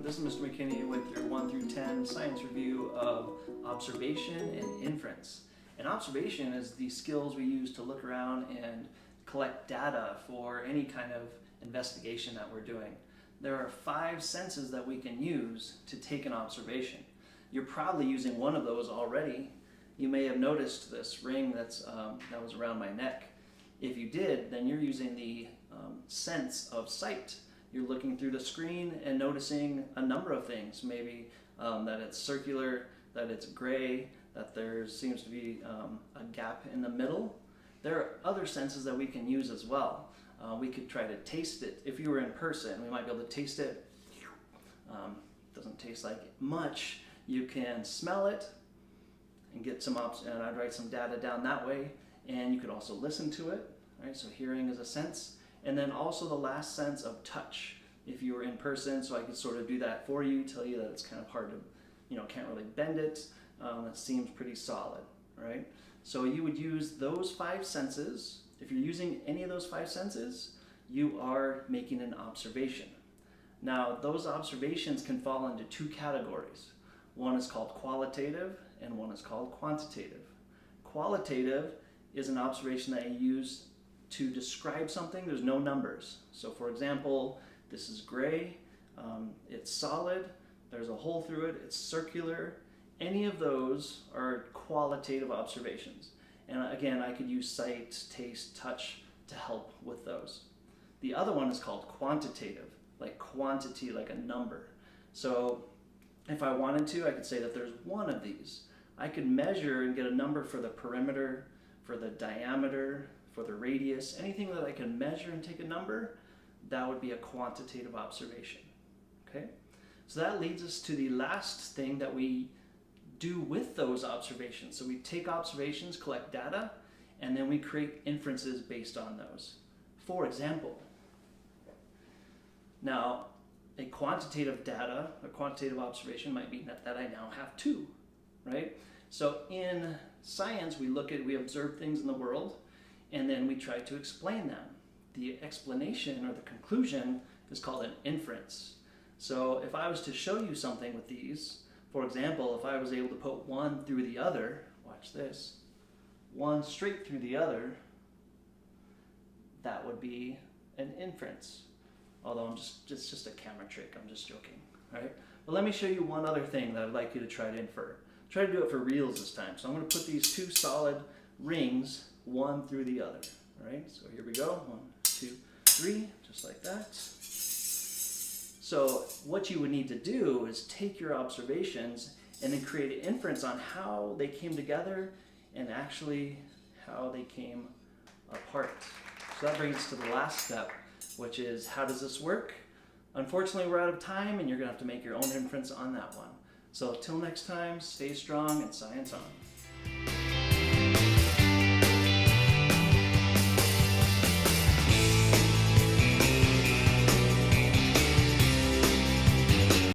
This is Mr. McKinney with your 1 through 10 science review of observation and inference. And observation is the skills we use to look around and collect data for any kind of investigation that we're doing. There are 5 senses that we can use to take an observation. You're probably using one of those already. You may have noticed this ring that was around my neck. If you did, then you're using the sense of sight. You're looking through the screen and noticing a number of things. Maybe that it's circular, that it's gray, that there seems to be a gap in the middle. There are other senses that we can use as well. We could try to taste it. If you were in person, we might be able to taste it. Doesn't taste like much. You can smell it and get some and I'd write some data down that way. And you could also listen to it. Right? So hearing is a sense. And then also the last sense of touch. If you were in person, so I could sort of do that for you, tell you that it's kind of hard to, can't really bend it. It seems pretty solid, right? So you would use those 5 senses. If you're using any of those 5 senses, you are making an observation. Now, those observations can fall into 2 categories. One is called qualitative and one is called quantitative. Qualitative is an observation that you use to describe something. There's no numbers. So for example, this is gray, it's solid, there's a hole through it, it's circular. Any of those are qualitative observations. And again, I could use sight, taste, touch to help with those. The other one is called quantitative, like quantity, like a number. So if I wanted to, I could say that there's one of these. I could measure and get a number for the perimeter, for the diameter, for the radius, anything that I can measure and take a number, that would be a quantitative observation. Okay? So that leads us to the last thing that we do with those observations. So we take observations, collect data, and then we create inferences based on those. For example, now a quantitative data, a quantitative observation might mean that I now have 2, right? So in science, we observe things in the world, and then we try to explain them. The explanation or the conclusion is called an inference. So if I was to show you something with these, for example, if I was able to put one through the other, watch this, one straight through the other, that would be an inference. Although it's just a camera trick, I'm just joking, right? But let me show you one other thing that I'd like you to try to infer. Try to do it for reals this time. So I'm going to put these 2 solid rings, one through the other, right? So here we go, 1, 2, 3, just like that. So what you would need to do is take your observations and then create an inference on how they came together and actually how they came apart. So that brings us to the last step, which is how does this work? Unfortunately, we're out of time and you're going to have to make your own inference on that one. So till next time, stay strong and science on.